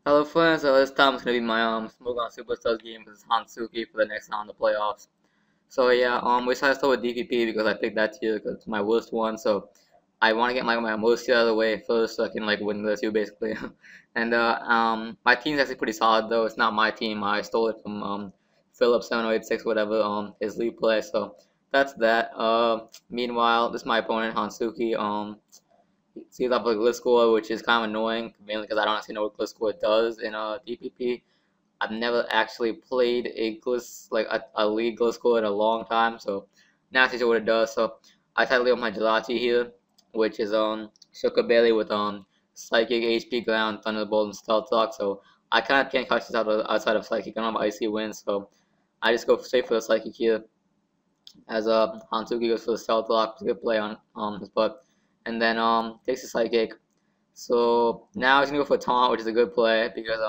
Hello friends, this time it's gonna be my Smogon Superstars game versus Hantsuki for the next round of the playoffs. So yeah, we decided to start with DPP because I picked that tier because it's my worst one. So I want to get my most tier out of the way first so I can like win the two basically. And my team's actually pretty solid though. It's not my team. I stole it from Philip 7086 whatever his lead play. So that's that. Meanwhile, this is my opponent Hantsuki. Sees up a glitch score, which is kind of annoying, mainly because I don't actually know what glitch score does in DPP. I've never actually played a glitch, like a league glitch score in a long time, so not actually sure what it does. So I tried to leave my Gelati here, which is Sugar Berry with Psychic, HP Ground, Thunderbolt, and Stealth Talk. So I kind of can't catch this outside of Psychic. I don't have Icy Wind, so I just go straight for the Psychic here as Hantsuki goes for the Stealth Lock, good play on his butt, and then takes the Psychic. So now he's gonna go for a taunt, which is a good play because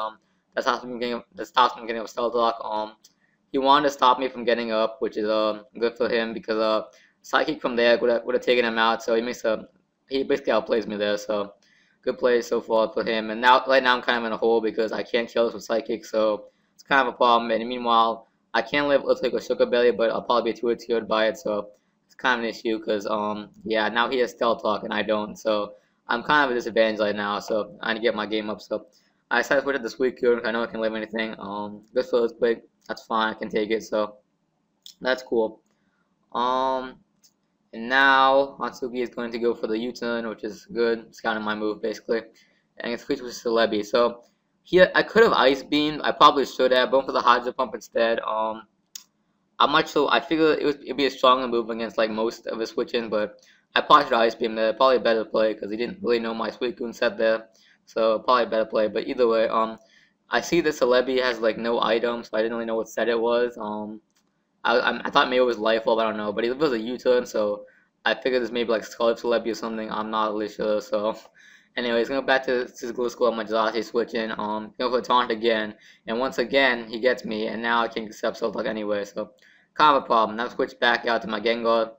that stops him from getting up Stealth Lock. He wanted to stop me from getting up, which is good for him because Psychic from there would have taken him out. So he basically outplays me there. So good play so far for him. And now right now I'm kind of in a hole because I can't kill this with Psychic, so it's kind of a problem. And meanwhile, I can live Earthquake or Sugar Belly, but I'll probably be too tiered by it, so it's kind of an issue because yeah, now he has Stealth Talk and I don't, so I'm kind of at a disadvantage right now. So I need to get my game up. So I decided to put it this week here. I know I can live anything. Good for Earthquake, that's fine. I can take it. So that's cool. Um, and now Hatsuki is going to go for the U-turn, which is good. It's kind of my move basically, and it's switch with Celebi. So here I could have Ice Beamed. I probably should have, but went for the Hydro Pump instead. I'm not sure. I figured it'd be a stronger move against like most of his switching, but I probably should Ice Beam there. Probably a better play because he didn't really know my Suicune set there, so probably a better play. But either way, I see the Celebi has like no item, so I didn't really know what set it was. I thought maybe it was Life Orb, I don't know, but it was a U-turn, so I figured this maybe like Scarlet Celebi or something. I'm not really sure. So, anyways, going back to Glue School on my Gelati switching. Go for a taunt again, and once again he gets me, and now I can accept Soul Talk anyway. So, kind of a problem. Now switch back out to my Gengar,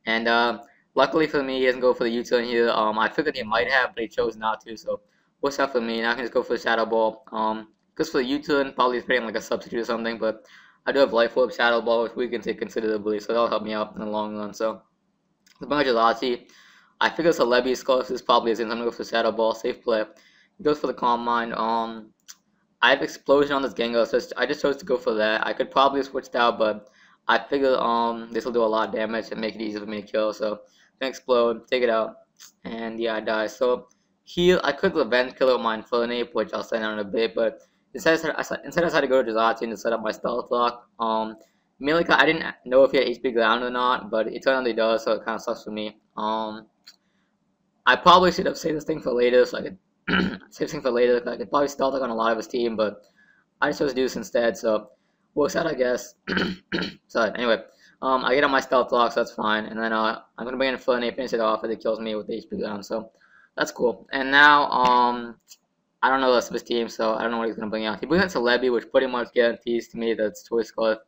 and luckily for me, he doesn't go for the U-turn here. I figured he might have, but he chose not to. So, what's up for me? Now I can just go for the Shadow Ball. Because for the U-turn, probably it's putting like a substitute or something, but I do have Life Orb, Shadow Ball, which we can take considerably, so that'll help me out in the long run. So, with my Gelati, I figure Celebi's closest probably is in. I'm gonna go for Shadow Ball, safe play. He goes for the Calm Mind. I have Explosion on this Gengar, so I just chose to go for that. I could probably have switched out, but I figure this will do a lot of damage and make it easier for me to kill. So, I'm gonna explode, take it out, and yeah, I die. So, here I could Revenge Killer with my Infernape, which I'll send out in a bit, but instead I decided to go to Gelati and to set up my Stealth Lock. Mainly 'cause I didn't know if he had HP ground or not, but it turned out he does, so it kind of sucks for me. I probably should have saved this thing for later, so I could save this thing for later. 'Cause I could probably Stealth Lock on a lot of his team, but I just chose to do this instead, so works out, I guess. So anyway, I get on my Stealth Lock, so that's fine, and then I'm gonna bring in Infernape, finish it off, and it kills me with the HP ground, so that's cool. And now I don't know the rest of his team, so I don't know what he's gonna bring out. He brings out Celebi, which pretty much guarantees to me that it's Choice Scarf.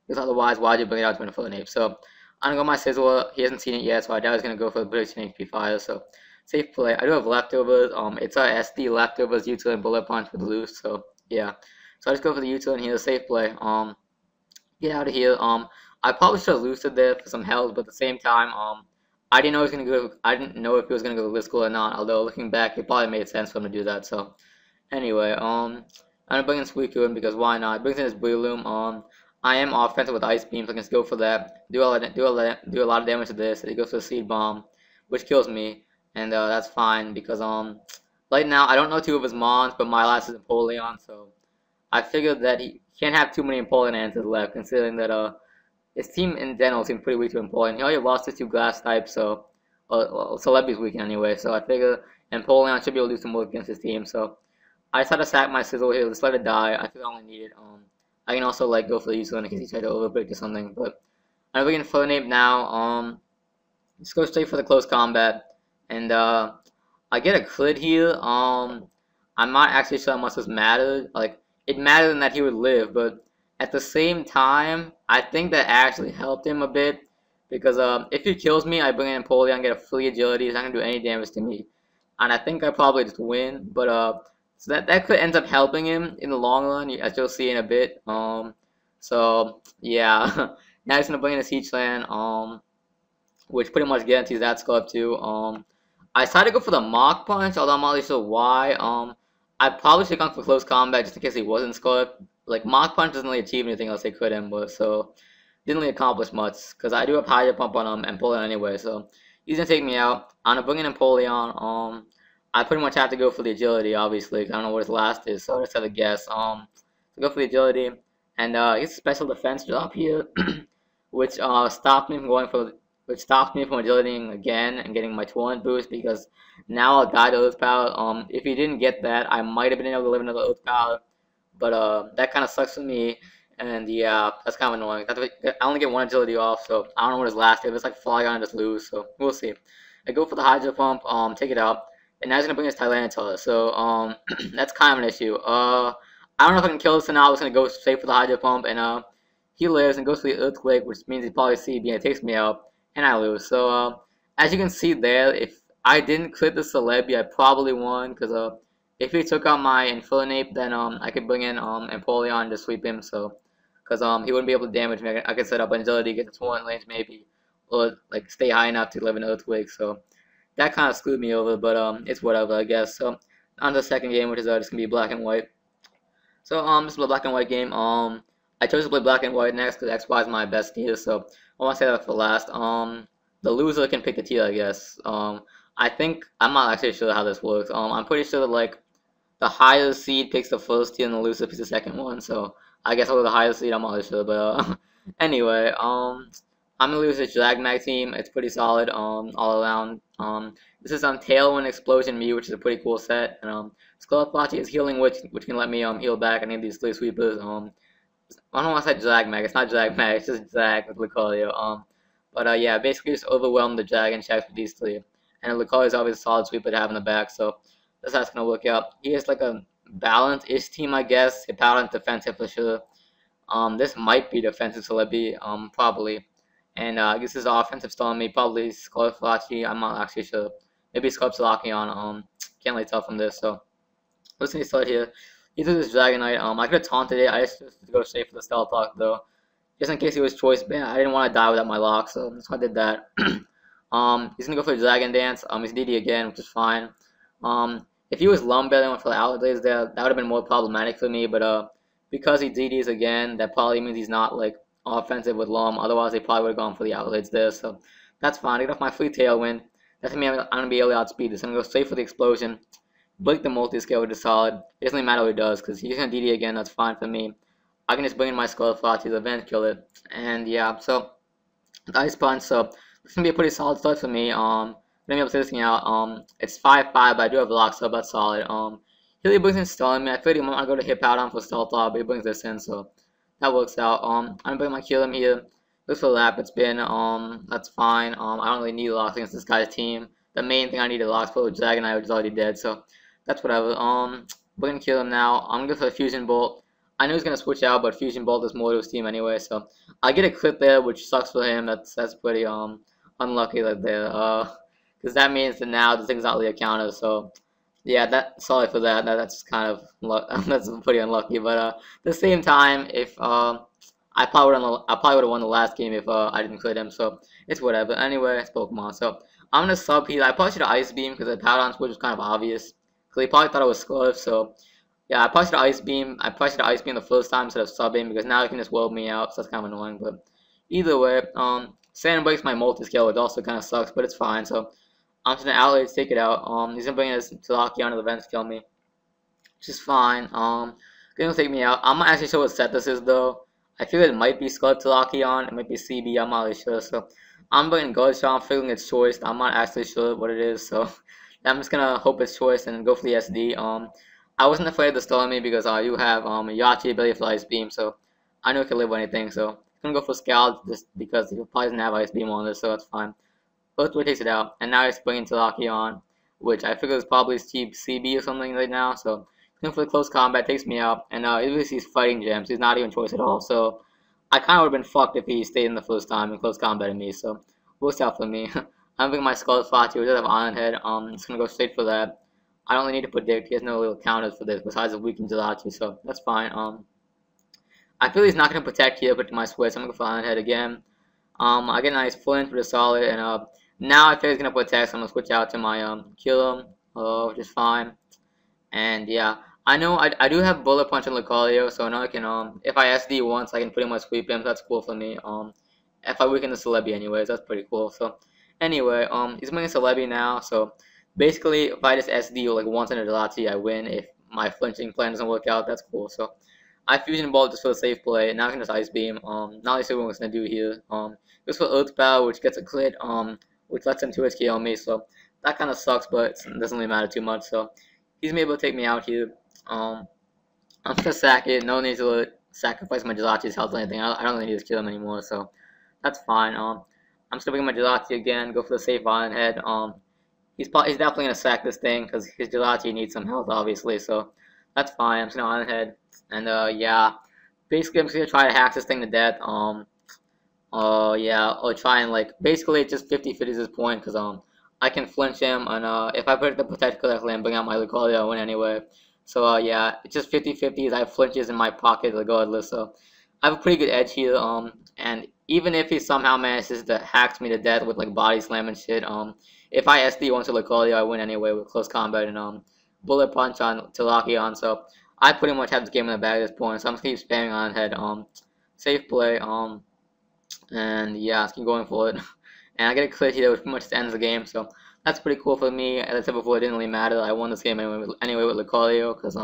Because otherwise, why'd you bring it out to an Infernape? So I'm gonna go my Sizzler. He hasn't seen it yet, so I doubt he's gonna go for the British HP Fire. So safe play. I do have leftovers. It's a SD leftovers U-turn Bullet Punch with loose. So yeah. So I just go for the U-turn here. Safe play. Get out of here. I probably should have loosed there for some health, but at the same time, I didn't know he was gonna go. I didn't know if he was gonna go to this school or not. Although looking back, it probably made sense for him to do that. So anyway, I'm gonna bring in Suicune because why not? It brings in his Breloom. I am offensive with Ice Beam, so I can just go for that. Do a lot of damage to this. He goes for the Seed Bomb, which kills me, and that's fine because right now I don't know two of his mons, but my last is Empoleon, so I figured that he can't have too many Empoleon answers left, considering that his team in general seems pretty weak to Empoleon. He already lost his two Glass types, so Celebi's weak anyway, so I figure Empoleon should be able to do some work against his team. So I decided to sack my Sizzle here, just let it die. I feel I only need it. I can also like go for the U-turn in case he tried to overbreak or something, but I'm going for a name now. Just go straight for the close combat, and I get a crit here. I'm not actually sure how much this mattered. Like it mattered in that he would live, but at the same time, I think that actually helped him a bit because if he kills me, I bring in Empoleon, get a free agility. He's not gonna do any damage to me, and I think I probably just win. But So that could end up helping him in the long run, as you'll see in a bit. So yeah, now he's gonna bring in a siege land, which pretty much guarantees that sculpt too. I decided to go for the Mach Punch, although I'm not really sure why. I probably should have gone for close combat just in case he wasn't sculpt. Like Mach Punch doesn't really achieve anything else they couldn't, but so didn't really accomplish much because I do have higher pump on Empoleon anyway, so he's gonna take me out. I'm gonna bring in Empoleon. I pretty much have to go for the agility, obviously, 'cause I don't know what his last is, so I just have to guess. To go for the agility, and he gets a special defense drop here, which stopped me from going for, which stopped me from agilitying again and getting my torrent boost because now I'll guide Earth Power. If he didn't get that, I might have been able to live another Earth Power, but that kind of sucks for me. And yeah, that's kind of annoying. I only get one agility off, so I don't know what his last is. It's like Fly on, just lose, so we'll see. I go for the Hydro Pump, take it out, and now he's gonna bring his Tyranitar. So that's kind of an issue. I don't know if I can kill this or not. I was gonna go straight for the Hydro Pump, and he lives and goes for the Earthquake, which means he probably CB and it takes me out, and I lose. So as you can see there, if I didn't crit the Celebi, I probably won because if he took out my Infernape, then I could bring in Empoleon and just sweep him. So because he wouldn't be able to damage me. I could set up an agility, get the torrent range maybe, or like stay high enough to live in Earthquake. So that kind of screwed me over, but it's whatever, I guess. So on to the second game, which is just gonna be black and white. So this is a black and white game. I chose to play black and white next because XY is my best tier, so I want to say that for last. The loser can pick the tier, I guess. I think I'm not actually sure how this works. I'm pretty sure that like the higher seed picks the first tier and the loser picks the second one. So I guess I'll go the higher seed. I'm not really sure, but anyway, I'm gonna lose this Dragmag team. It's pretty solid. All around. This is Tailwind Explosion Mew, which is a pretty cool set. And Skullflachi is Healing Witch, which can let me heal back. I need these three sweepers. I don't know why I said Dragmag. It's not Dragmag. It's just Drag with Lucario. But yeah, basically just overwhelm the Dragon checks with these three. And Lucario is always a solid sweeper to have in the back. So that's how it's gonna work out. He has like a balanced-ish team, I guess. Hip balanced defensive for sure. This might be defensive Celebi, probably. And I guess his offensive Stormy, probably Skullflachi. I'm not actually sure. Maybe Scorpsolachion. Can't really tell from this. So let's see start here. He threw this Dragonite. I could have taunted it. I just chose to go straight for the Stealth Lock though, just in case he was choice banned. I didn't want to die without my lock, so that's why I did that. He's gonna go for the Dragon Dance. He's DD again, which is fine. If he was Lumberry and went for the Outlet Blaze there, that would have been more problematic for me. But because he DDs again, that probably means he's not like offensive with Lum. Otherwise, they probably would have gone for the Outlets there. So that's fine. I get off my free Tailwind. That's gonna mean I'm gonna be able to outspeed this. I'm gonna go straight for the Explosion. Break the multi-scale, which is solid. It doesn't really matter what he does, because he's gonna DD again, that's fine for me. I can just bring in my Skullflachi's event, kill it. And yeah, so the Ice Punch, so it's gonna be a pretty solid start for me. Let me able to this thing out. It's 5-5, but I do have lock, so that's solid. He brings in Stormy. I figured he might go to hip out on for Stealth Lock, but he brings this in, so that works out. I'm gonna bring my Kill him here. Looks for Rapid Spin, that's fine. I don't really need locks against this guy's team. The main thing I needed locks for was Dragonite, which is already dead, so that's whatever. We're gonna kill him now. I'm gonna go for the Fusion Bolt. I knew he was gonna switch out, but Fusion Bolt is more to his team anyway, so I get a crit there, which sucks for him. That's pretty unlucky right there. Because that means that now the thing's not really a counter. So yeah, sorry for that. That's kind of that's pretty unlucky. But at the same time, if I probably would have won the last game if I didn't crit him. So it's whatever. Anyway, it's Pokemon. So I'm gonna sub heal. I probably should have Ice Beam because the Powder switch was kind of obvious. Because he probably thought it was Scarf, so yeah, I probably should have Ice Beam. I probably should have Ice Beam the first time instead of subbing because now he can just weld me out, so that's kind of annoying. But either way, Sand breaks my multi-scale, which also kind of sucks, but it's fine. So I'm just gonna outlay to take it out. He's gonna bring his Talakion to the vents to kill me, which is fine. Gonna take me out. I'm not actually sure what set this is though. I feel it might be Scarf Talakion, it might be CB. I'm not really sure. So I'm bringing Guard Shot. I'm figuring it's choice. I'm not actually sure what it is, so I'm just gonna hope it's choice and go for the SD. I wasn't afraid to stall me because you have Yachi ability for Ice Beam, so I knew it could live with anything. So I'm gonna go for Scald just because he probably doesn't have Ice Beam on this, so that's fine. Earthquake takes it out, and now he's bringing Talakion, which I figure is probably cheap CB or something right now. So going for the close combat, takes me out, and at least he's fighting gems. He's not even choice at all. So I kind of would have been fucked if he stayed in the first time and close combat at me. So works out for me. I'm bringing my Skullflachi, which does have Iron Head. Just gonna go straight for that. I don't really need to predict. He has no little counters for this besides a weakened Jirachi, so that's fine. I feel he's not going to protect here, but to my switch, I'm going to go for Iron Head again. I get a nice flint for the solid, and now I feel he's going to protect, so I'm going to switch out to my kill him, which is fine. And yeah, I know I do have Bullet Punch and Lucario, so now I can, if I SD once, I can pretty much sweep him, so that's cool for me. If I weaken the Celebi anyways, that's pretty cool. So anyway, he's making Celebi now, so basically, if I just SD like once in a Jirachi, I win. If my flinching plan doesn't work out, that's cool. So I Fusion Ball just for the safe play. Now I can just Ice Beam. Not really sure what I'm gonna do here. Just for Earth Power, which gets a crit. Which lets him 2 HK on me. So that kind of sucks, but it doesn't really matter too much. So he's gonna be able to take me out here. I'm gonna sack it. No need to sacrifice my Jirachi's health or anything. I don't really need to kill him anymore. So that's fine. I'm still bringing my Jirachi again. Go for the safe Iron Head. He's definitely gonna sack this thing because his Jirachi needs some health, obviously. So that's fine. I'm just gonna Iron Head. And yeah, basically I'm just gonna try to hack this thing to death. Yeah, or try and like basically it's just 50-50 at this point because I can flinch him, and if I put the protect correctly and bring out my Lucario, I win anyway. So yeah, it's just 50-50 as I have flinches in my pocket regardless. So I have a pretty good edge here. And even if he somehow manages to hack me to death with like body slam and shit, if I SD onto Lucario, I win anyway with close combat and bullet punch on Terrakion. So I pretty much have this game in the bag at this point, so I'm just gonna keep spamming on head. Safe play. And yeah, let's keep going for it. And I get a crit here, which pretty much ends the game. So that's pretty cool for me. As I said before, it didn't really matter. I won this game anyway with Lucario, because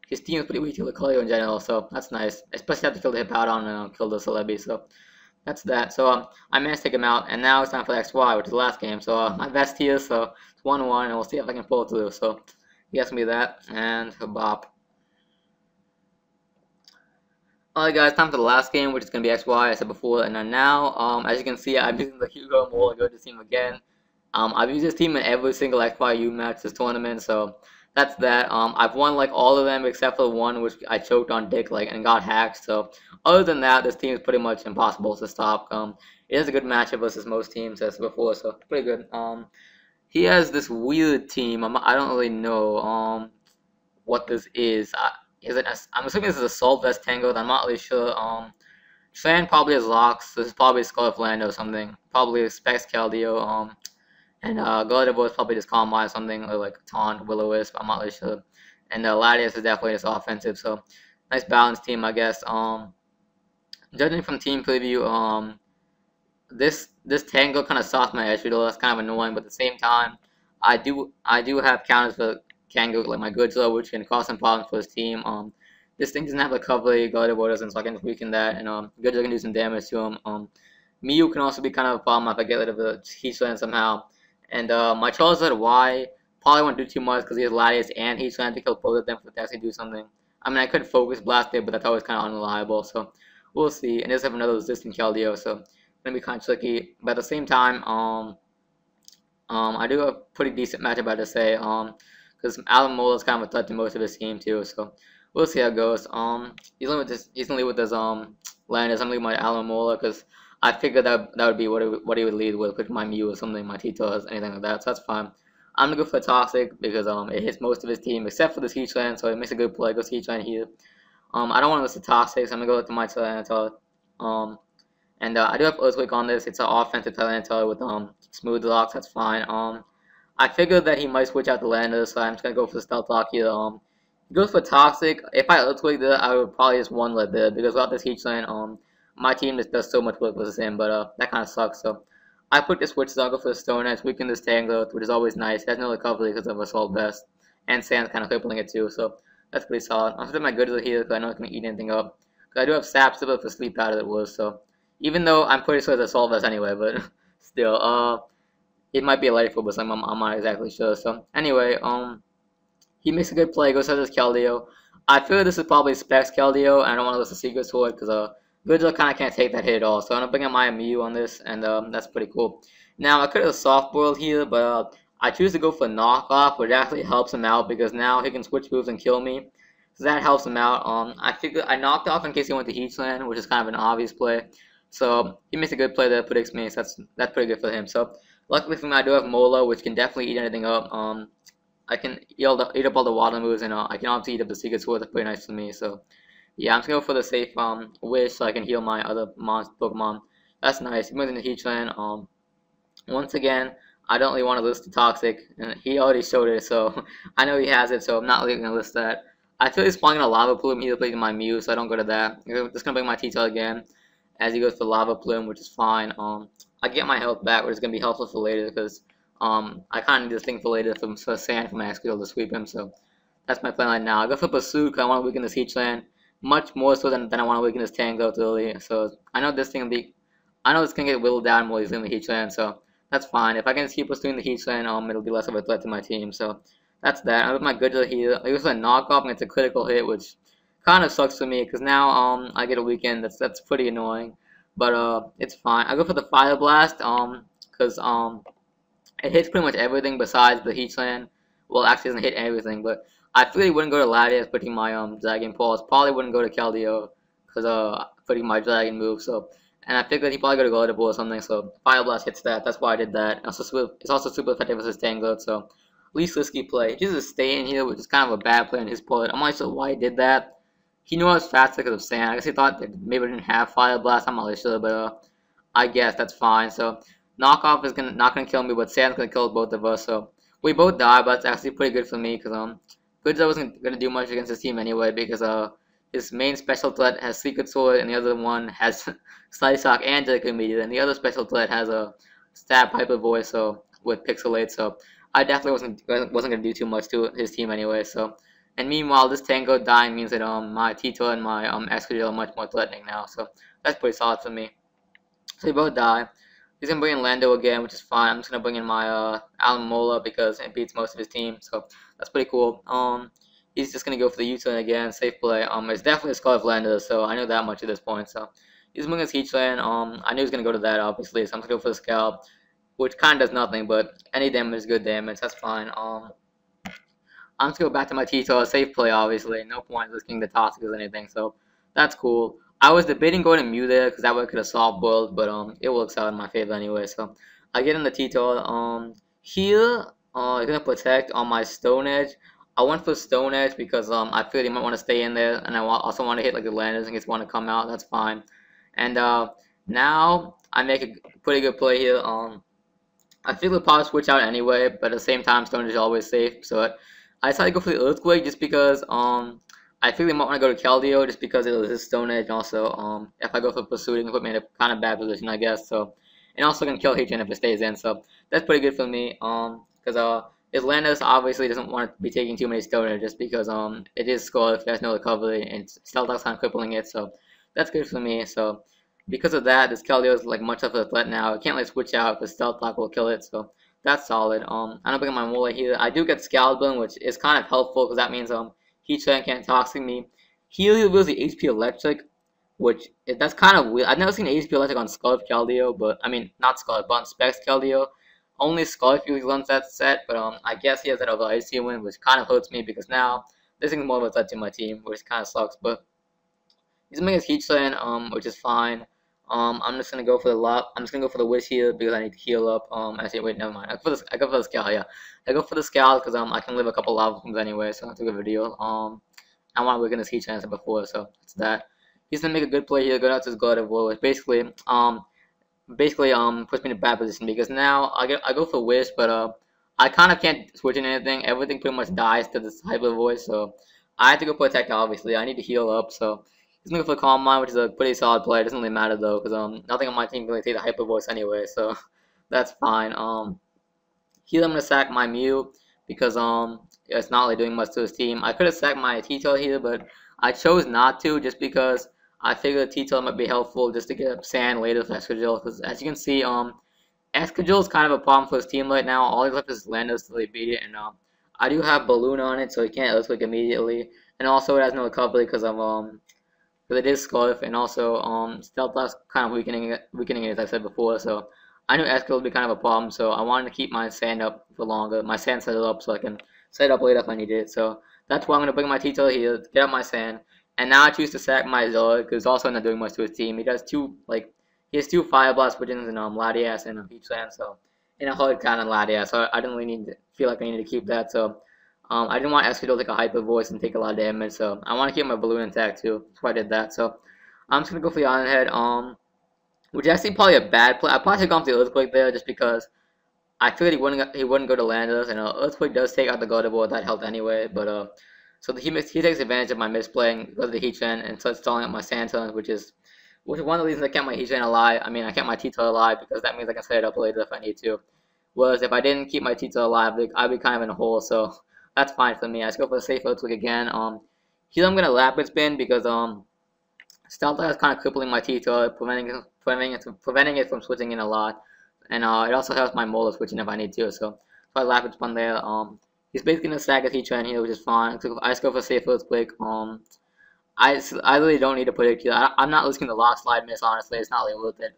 his team is pretty weak to Lucario in general. So that's nice, especially after kill the Hippowdon and kill the Celebi. So that's that. So I managed to take him out, and now it's time for XY, which is the last game. So my best here, so it's 1-1, and we'll see if I can pull it through. So he asked me that, and a bop. Alright guys, time for the last game, which is going to be XY, I said before, and then now, as you can see, I'm using the Hugo Mole to go to this team again. I've used this team in every single XYU match this tournament, so that's that. I've won like all of them except for one which I choked on Dick like and got hacked, so other than that, this team is pretty much impossible to stop. It is a good matchup versus most teams as before, so pretty good. He has this weird team, I don't really know what this is. I'm assuming this is a Soul Vest Tango, I'm not really sure. Tran probably has locks, this is probably Skull of Land or something. Probably Specs Keldeo, and Gardevoir is probably just Calm Mind or something, or like Taunt, Will-O-Wisp, I'm not really sure. And Latias is definitely just offensive, so nice balanced team, I guess. Judging from team preview, this Tango kind of soft my edge, though that's kind of annoying, but at the same time, I do have counters for Kango, like my Godzilla, which can cause some problems for his team. This thing doesn't have recovery, Gardevoir doesn't, so I can just weaken that, and Godzilla can do some damage to him. Mew can also be kind of a problem if I get rid of the Heatland somehow. And my Charizard Y probably won't do too much because he has Latias and Heatland to kill both of them for to actually do something. I mean, I could Focus Blast it, but that's always kind of unreliable, so we'll see. And just have another resistant Keldeo, so it's gonna be kind of tricky. But at the same time, I do have a pretty decent matchup, I have to say. Because Alamola is kind of a threat to most of his team too, so we'll see how it goes. He's only with his Landis. I'm leaving my Alamola because I figured that would be what he would lead with my Mew or something, my Tito's, anything like that. So that's fine. I'm gonna go for Toxic because it hits most of his team except for this Heatland, so it makes a good play. Goes Heatland here. I don't want to listen to Toxic, so I'm gonna go to my Tyranitar. And I do have Earthquake on this. It's an offensive Tyranitar with smooth locks. That's fine. I figured that he might switch out the Lander, so I'm just gonna go for the Stealth Lock here. He goes for Toxic. If I Earthquake there, I would probably just one let there because without this Heatland, my team just does so much work versus him, but that kind of sucks. So I put the switch, so I'll go for the Stone Edge, weaken this Tangrowth, which is always nice. It has no recovery because of Assault Vest, and Sand's kind of crippling it too, so that's pretty solid. I'm putting my Godzilla here because I know it's gonna eat anything up. Because I do have Sap Sipper for Sleep Powder that was, so even though I'm pretty sure it's Assault Vest anyway, but still, it might be a Life Orb, but I'm not exactly sure. So anyway, he makes a good play, goes to this Keldeo. I feel this is probably Specs Keldeo, and I don't want to list the secrets for it because Godzilla kind of can't take that hit at all. So I'm gonna bring up my Mew on this, and that's pretty cool. Now I could have Soft Boiled here, but I choose to go for Knockoff, which actually helps him out because now he can switch moves and kill me. So that helps him out. I figured I knocked off in case he went to Heatland, which is kind of an obvious play. So he makes a good play that predicts me. So that's pretty good for him. So luckily for me, I do have Mola, which can definitely eat anything up. I can eat up all the water moves, and I can obviously eat up the secret sword. That's pretty nice for me. So yeah, I'm just gonna go for the safe wish so I can heal my other monster Pokemon. That's nice. He moves into Heatran. Once again, I don't really want to list the toxic, and he already showed it, so I know he has it, so I'm not really gonna list that. I feel he's spawning a lava plume. He's playing my Mew, so I don't go to that. I'm just gonna bring my T-Tail again as he goes for lava plume, which is fine. I get my health back, which is gonna be helpful for later because I kind of need this thing for later for sand for my Excadrill to sweep him. So that's my plan right now. I go for Pursuit because I want to weaken this Heatran much more so than I want to weaken this Tango early. So I know this thing will be, I know it's gonna get whittled down more easily in the Heatran. So that's fine. If I can just keep pursuing the Heatran, it'll be less of a threat to my team. So that's that. I have my Goodra here. I use a knockoff and it's a critical hit, which kind of sucks for me because now I get a weekend. That's pretty annoying, but it's fine. I go for the Fire Blast because it hits pretty much everything besides the Heatran. Well, it actually doesn't hit everything, but I feel he wouldn't go to Latias putting my Dragon Pulse. Probably wouldn't go to Keldeo because putting my Dragon move. So and I figured he probably got a Golden or something, so Fire Blast hits that. That's why I did that. It's also super effective versus Tangled, so least risky play. He just stay in here, which is kind of a bad play on his part. I'm not sure why he did that. He knew I was faster because of sand. I guess he thought that maybe I didn't have Fire Blast. I'm not really sure, but I guess that's fine. So knockoff is not gonna kill me, but sand's gonna kill both of us. So we both die, but it's actually pretty good for me because Goodra wasn't gonna do much against his team anyway because his main special threat has Secret Sword, and the other one has Slice Shock and Draco Meteor, and the other special threat has a Stab Hyper Voice, so with Pixelate. So I definitely wasn't gonna do too much to his team anyway. So and meanwhile, this Tango dying means that my Tito and my Excadrill are much more threatening now. So that's pretty solid for me. So we both die. He's gonna bring in Lando again, which is fine. I'm just gonna bring in my Alamola because it beats most of his team, so that's pretty cool. He's just gonna go for the U-turn again, safe play. It's definitely a Scarf Lander, so I know that much at this point. So he's bringing his Heatran. I knew he was gonna go to that obviously, so I'm gonna go for the Scalp, which kind of does nothing, but any damage is good damage. That's fine. I'm just gonna go back to my Tito, safe play obviously. No point risking the toxic or anything, so that's cool. I was debating going to Mew there because that way I could have solved both, but it works out in my favor anyway. So I get in the Tito. Here, I'm gonna protect on my Stone Edge. I went for Stone Edge because I feel he might want to stay in there, and I also want to hit like the landers in case want to come out. That's fine. And now I make a pretty good play here. I feel it'll probably switch out anyway, but at the same time, Stone Edge is always safe. So I decided to go for the Earthquake just because I feel they might want to go to Keldeo just because it was his Stone Edge. And also, if I go for Pursuit, it can put me in a kind of bad position, I guess. So, and also can kill Heatran if it stays in. So that's pretty good for me. Because Atlantis obviously doesn't want to be taking too many Stone Edge just because it is Scarf, there's no recovery, and Stealth Rock's kind of crippling it. So that's good for me. So because of that, this Keldeo is like much of a threat now. I can't let switch out because Stealth Rock will kill it. So that's solid. I'm bringing my Mola here. I do get Scalpel, which is kind of helpful because that means Heatran can't toxic me. He reveals the HP Electric, which that's kind of weird. I've never seen HP Electric on Scarf Keldeo, but I mean not Scarf, but on Specs Keldeo. Only Scarf usually runs that set, but I guess he has that over Icy Wind, which kind of hurts me because now this thing's more of a threat to my team, which kind of sucks. But he's making his Heatran, which is fine. I'm just gonna go for the lock. I'm just gonna go for the wish here because I need to heal up. Actually, wait, never mind. I go for the Scowl. Yeah, I go for the Scowl because I can live a couple lava bombs anyway, so that's a good video. I want to weaken this Heatran as before, so it's that. He's gonna make a good play here. Go out to his God of War, which basically puts me in a bad position because now I go for wish, but I kind of can't switch in anything. Everything pretty much dies to this Hyper Voice, so I have to go protect. Obviously, I need to heal up, so. He's going for Calm Mind, which is a pretty solid play. It doesn't really matter though, because nothing on my team can really take the Hyper Voice anyway, so that's fine. Here I'm gonna sack my Mew because it's not really doing much to his team. I could have sacked my T-Tail here, but I chose not to just because I figured T-Tail might be helpful just to get up sand later for Excadrill. Because as you can see, Excadrill is kind of a problem for his team right now. All he's left is Landos till they beat it, and I do have Balloon on it, so he can't Earthquake immediately, and also it has no recovery because of But it is Scarf, and also Stealth Rock's kind of weakening it as I said before. So I knew Excadrill would be kind of a problem, so I wanted to keep my sand up for longer, my sand set up so I can set it up later if I need it. So that's why I'm gonna bring my T-Tail here, get up my sand, and now I choose to sack my Zord because also not doing much to his team. He has two Fire Blast Pigeons and Latias and Heatran, so in a hard kind of Latias. So I didn't really feel like I needed to keep that. So I didn't want Escudo to take a hyper voice and take a lot of damage, so I want to keep my balloon intact too. So I did that. So I'm just gonna go for the Iron Head. Which is actually probably a bad play. I probably should have gone for the Earthquake there just because I figured he wouldn't go to Landers, and Earthquake does take out the Gardevoir with that health anyway. But so he takes advantage of my misplaying because of the Heat Gen and starts stalling up my Sand Turns, which is one of the reasons I kept my Heat Gen alive. I mean, I kept my T-Tail alive because that means I can set it up later if I need to. Whereas if I didn't keep my T-Tail alive, I'd be kind of in a hole. So that's fine for me. I just go for a safe Earthquake again. Here I'm gonna Rapid Spin because Stealth is kind of crippling my T-Tail, preventing it from switching in a lot. And it also helps my Molar switching if I need to. So if I Rapid Spin there, he's basically gonna stack his Heat Gen here, which is fine. So I just go for a safe Earthquake. I really don't need to predict here. I'm not risking the last slide miss, honestly. It's not really worth it.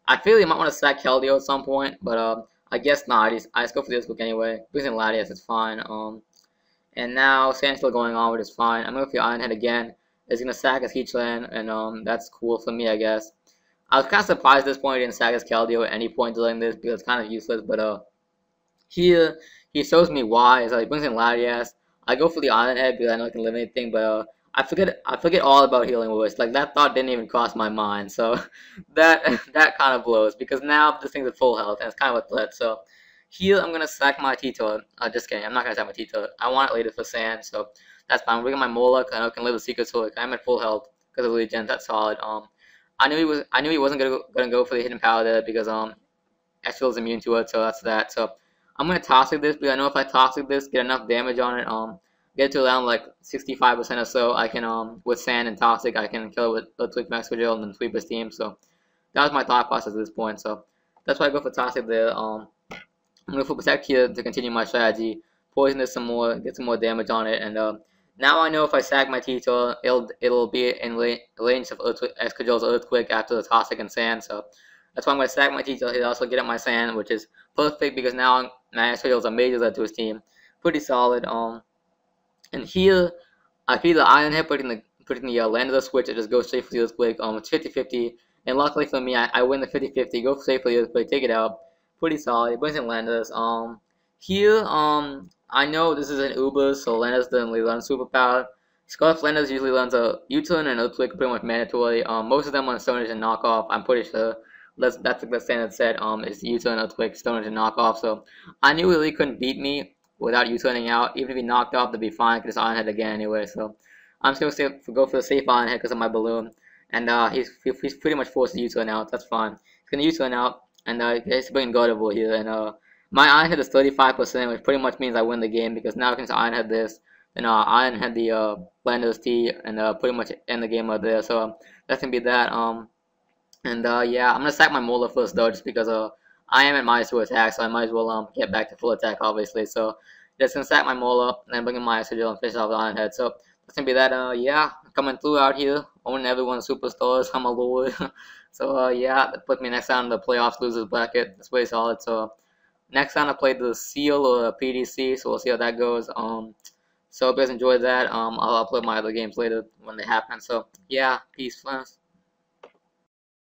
I feel he might want to stack Keldeo at some point, but I guess not. I just go for the Earthquake anyway. Using Latias, it's fine. And now Sand's still going on, which is fine. I'm going for the Iron Head again. It's going to sack his Heatran, and that's cool for me, I guess. I was kind of surprised at this point he didn't sack his Keldeo at any point during this because it's kind of useless, but here he shows me why. So he brings in Latias. I go for the Iron Head because I know I can eliminate anything, but I forget all about Healing Voice. Like that thought didn't even cross my mind. So that kind of blows because now this thing's at full health and it's kind of a threat. So here I'm gonna sack my T-Tail. Just kidding. I'm not gonna sack my T-Tail. I want it later for Sand, so that's fine. I'm bringing my Molak. I know I can live the Secret Sword. I'm at full health because of Legion. That's solid. I knew he wasn't gonna go for the hidden power there because Ezreal is immune to it. So that's that. So I'm gonna Toxic this because I know if I Toxic this, get enough damage on it, get to around like 65% or so, I can with Sand and Toxic, I can kill it with Earthquake, Max Drill, and then sweep his team. So that was my thought process at this point. So that's why I go for Toxic there. I'm going for Protect here to continue my strategy. Poison this some more, get some more damage on it, and now I know if I sack my T-Tail, it'll be in range of Excadrill's Earthquake after the Toxic and Sand. So that's why I'm going to sack my T-Tail here, also get up my Sand, which is perfect because now my Excadrill's a major threat to his team. Pretty solid. And here, I feel the Iron Head putting the Lander switch, it just goes straight for the Earthquake. It's 50-50, and luckily for me, I win the 50-50. Go straight for the Earthquake, take it out. Pretty solid. It brings in Landers. Here, I know this is an Uber, so Landers doesn't really learn Superpower. Scarf Landers usually learns a U-turn and Earthquake, pretty much mandatory. Most of them on Stone Edge and Knockoff, I'm pretty sure. That's like the standard set. It's U-turn, Earthquake, Stone Edge, and Knockoff. So I knew he really couldn't beat me without U-turning out. Even if he knocked off, that'd be fine. I could just Iron Head again anyway. So I'm just gonna go for the safe Iron Head because of my balloon. And he's pretty much forced to U-turn out. That's fine. He's gonna U-turn out, and he's bringing Gardevoir here. And my Iron Head is 35%, which pretty much means I win the game because now I can just Iron Head this. And Iron Head the Blender's T, and pretty much end the game right there. So that's gonna be that. Yeah, I'm gonna sack my Molar first though, just because I am at -2 attack, so I might as well get back to full attack, obviously. So just gonna sack my Molar and then bring in my Excadrill and finish off the Iron Head. So that's gonna be that. Yeah, coming through out here, owning everyone's superstars. I'm a lord. So yeah, that put me next down in the playoffs losers bracket. That's pretty solid. So next time I play the Seal or PDC, so we'll see how that goes. So if you guys enjoyed that, I'll upload my other games later when they happen. So yeah, peace, friends.